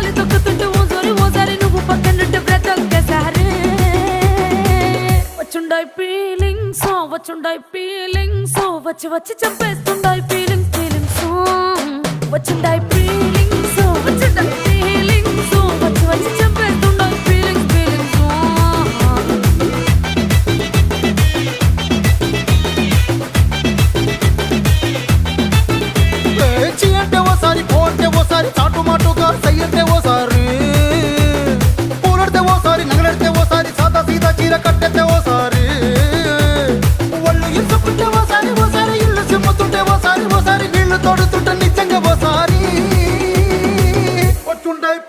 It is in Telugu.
ఓసారి తొక్కుతుంటే ఓసారి నువ్వు పక్కనుంటే బ్రతొక్కసారి వచ్చుండాయి ఫీలింగ్స్ వచ్చి చంపేస్తుండాయి ఫీలింగ్స్ వచ్చుండాయి ఫీలింగ్స్